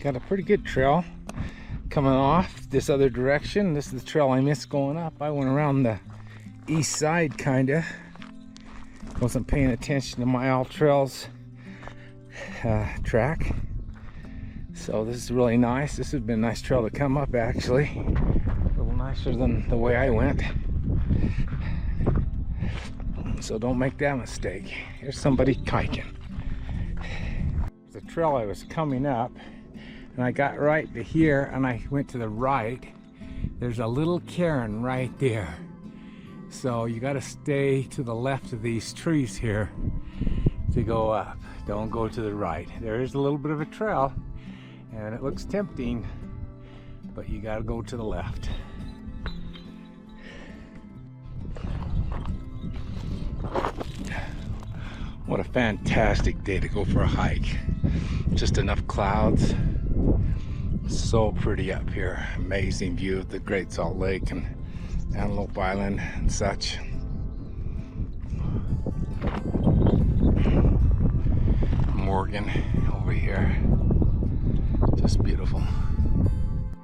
got a pretty good trail coming off this other direction. This is the trail I missed going up. I went around the east side kinda. Wasn't paying attention to my All Trails track. So this is really nice. This has been a nice trail to come up actually. A little nicer than the way I went. So don't make that mistake. Here's somebody kiting. The trail I was coming up, and I got right to here and I went to the right. There's a little cairn right there. So you got to stay to the left of these trees here to go up. Don't go to the right. There is a little bit of a trail and it looks tempting, but you got to go to the left. What a fantastic day to go for a hike. Just enough clouds. So pretty up here. Amazing view of the Great Salt Lake and Antelope Island and such. Morgan over here. Just beautiful.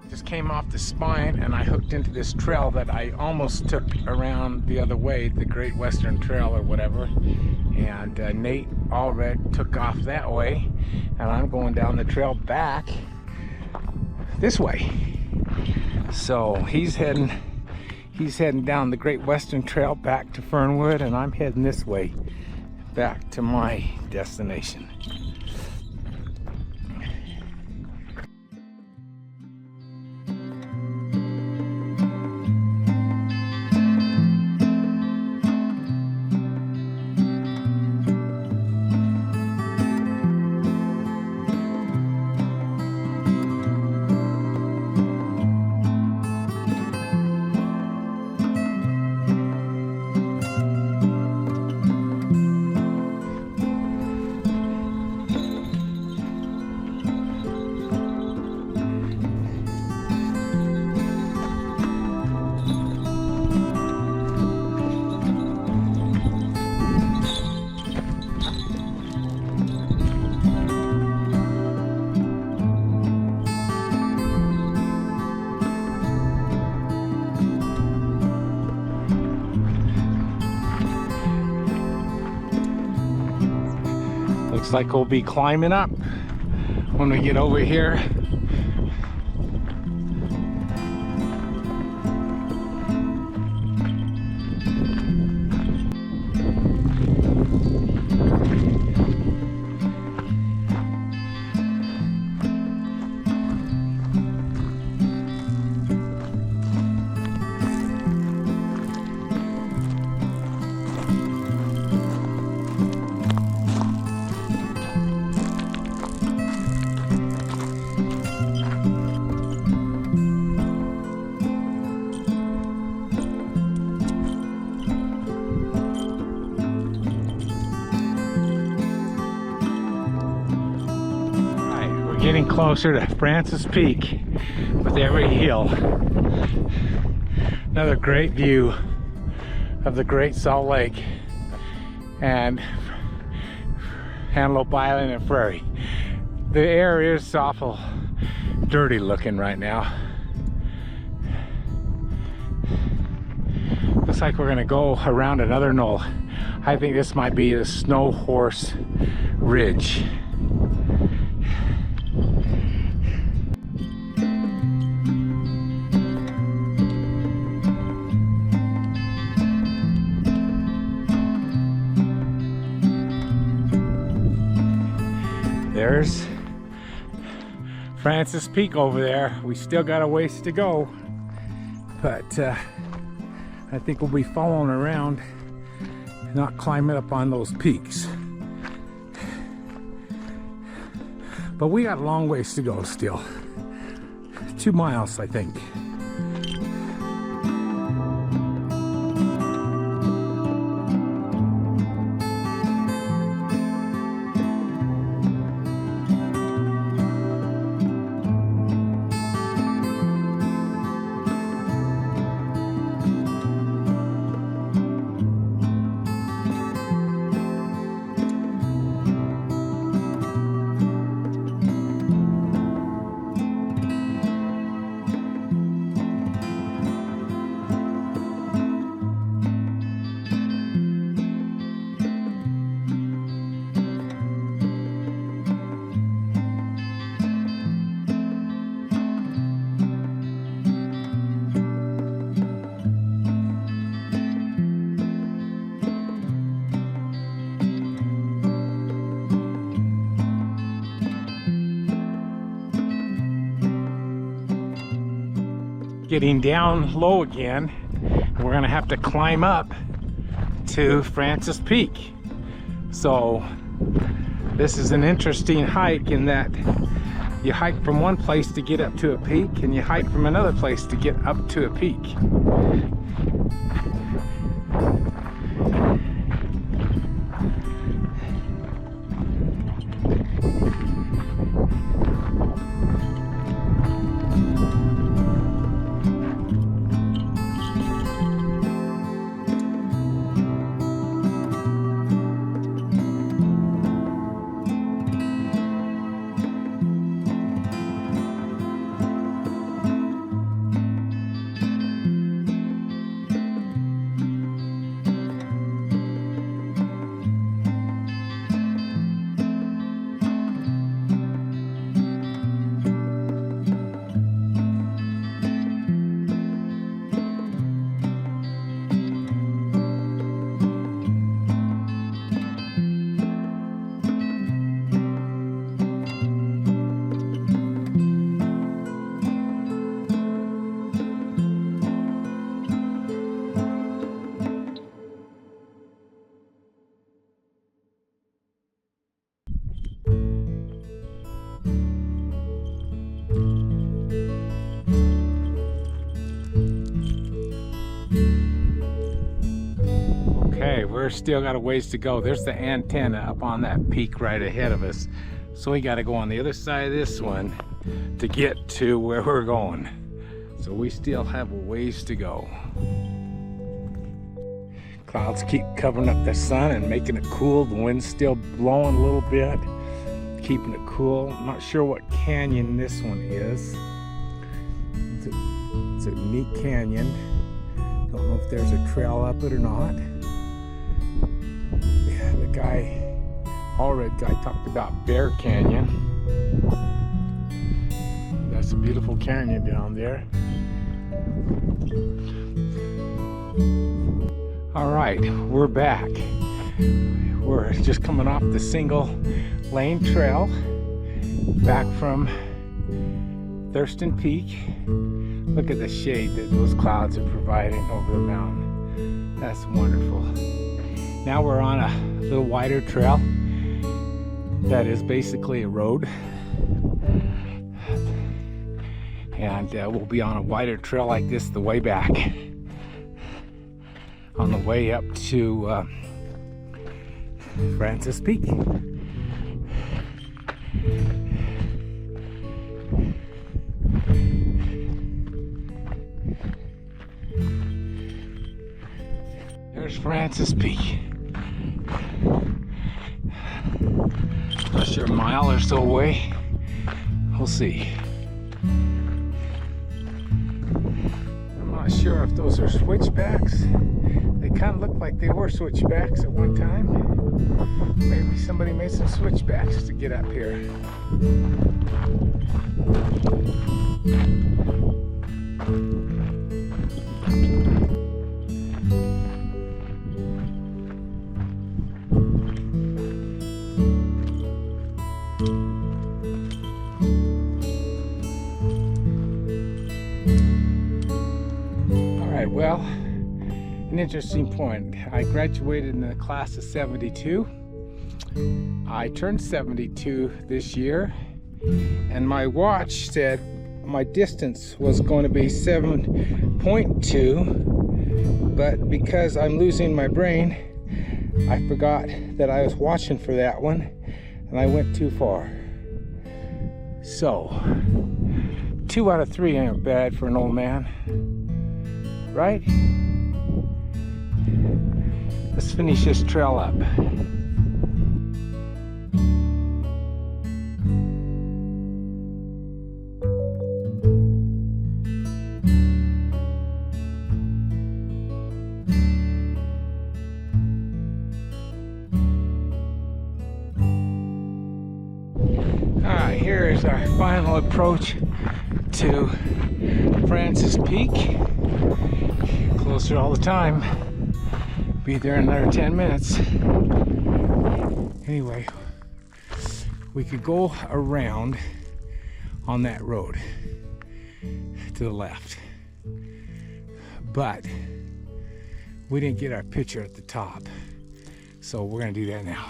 Just came off the spine and I hooked into this trail that I almost took around the other way, the Great Western Trail or whatever. And Nate Allred took off that way, and I'm going down the trail back this way. So he's heading down the Great Western Trail back to Fernwood, and I'm heading this way back to my destination. Looks like we'll be climbing up when we get over here. Getting closer to Francis Peak with every hill. Another great view of the Great Salt Lake and Antelope Island and Prairie. The air is awful dirty looking right now. Looks like we're gonna go around another knoll. I think this might be the Snow Horse Ridge. There's Francis Peak over there. We still got a ways to go, but I think we'll be following around, not climbing up on those peaks. But we got a long ways to go still. 2 miles, I think. getting down low again. We're gonna have to climb up to Francis Peak. So this is an interesting hike in that you hike from one place to get up to a peak, and you hike from another place to get up to a peak. Okay, we're still got a ways to go. There's the antenna up on that peak right ahead of us. So we got to go on the other side of this one to get to where we're going. So we still have a ways to go. Clouds keep covering up the sun and making it cool. The wind's still blowing a little bit, keeping it cool. I'm not sure what canyon this one is. It's a neat canyon. Don't know if there's a trail up it or not. Yeah, the guy, Allred guy, talked about Bear Canyon. That's a beautiful canyon down there. All right, we're back. We're just coming off the single lane trail back from Thurston Peak. Look at the shade that those clouds are providing over the mountain. That's wonderful. Now we're on a little wider trail that is basically a road. And we'll be on a wider trail like this the way back. On the way up to Francis Peak. There's Francis Peak. Not sure, a mile or so away. We'll see. I'm not sure if those are switchbacks. They kind of look like they were switchbacks at one time. Maybe somebody made some switchbacks to get up here. Well, an interesting point. I graduated in the class of 72. I turned 72 this year, and my watch said my distance was going to be 7.2, but because I'm losing my brain, I forgot that I was watching for that one, and I went too far. So, 2 out of 3 ain't bad for an old man. Right? Let's finish this trail up. Alright, here is our final approach to Francis Peak. Closer all the time. Be there in another 10 minutes. Anyway, we could go around on that road to the left. but we didn't get our picture at the top, so we're gonna do that now.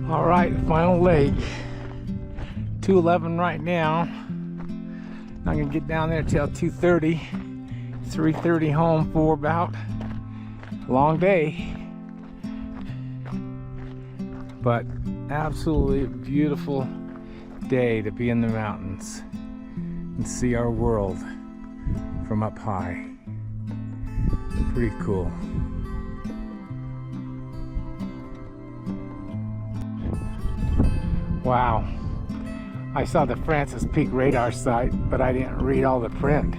All right, final leg. 2:11 right now. Not gonna get down there till 2:30. 3:30 home for about a long day. But absolutely beautiful day to be in the mountains and see our world from up high. Pretty cool. Wow, I saw the Francis Peak radar site, but I didn't read all the print.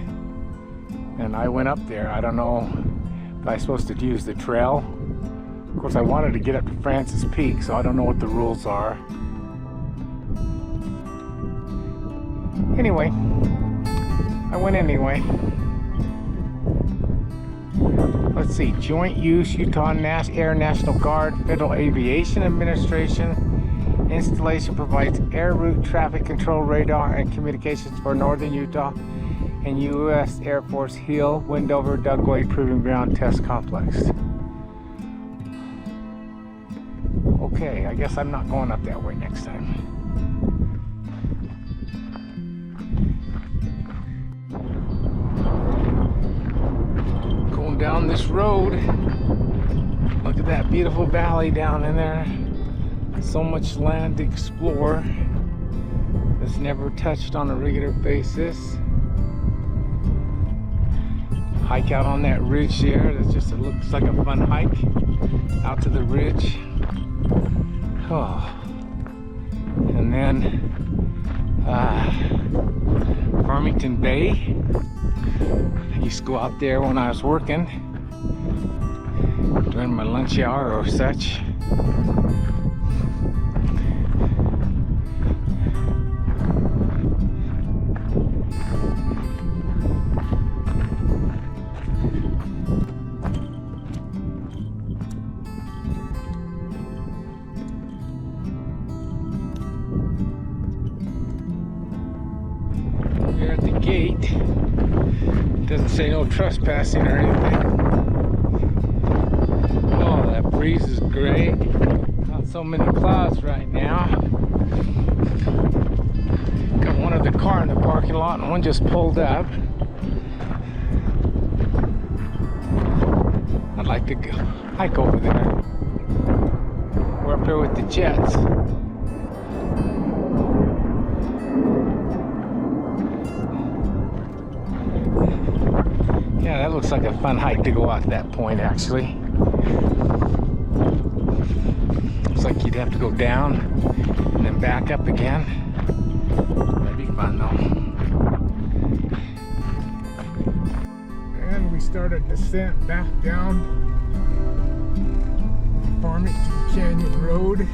And I went up there. I don't know if I'm supposed to use the trail. Of course, I wanted to get up to Francis Peak, so I don't know what the rules are. Anyway, I went anyway. Let's see, joint use Utah Air National Guard, Federal Aviation Administration. Installation provides air route traffic control radar and communications for northern Utah and U.S. Air Force Hill, Wendover, Dugway Proving Ground Test Complex. Okay, I guess I'm not going up that way next time. Going down this road. Look at that beautiful valley down in there. So much land to explore that's never touched on a regular basis. Hike out on that ridge there. That's just, it looks like a fun hike out to the ridge. Oh. And then Farmington Bay. I used to go out there when I was working during my lunch hour or such. We're at the gate. It doesn't say no trespassing or anything. Oh, that breeze is great. Not so many clouds right now. Got one other car in the parking lot and one just pulled up. I'd like to go hike over there. We're up there with the jets. Yeah, that looks like a fun hike to go out to that point, actually. Looks like you'd have to go down and then back up again. That'd be fun, though. And we started descent back down Farmington Canyon Road.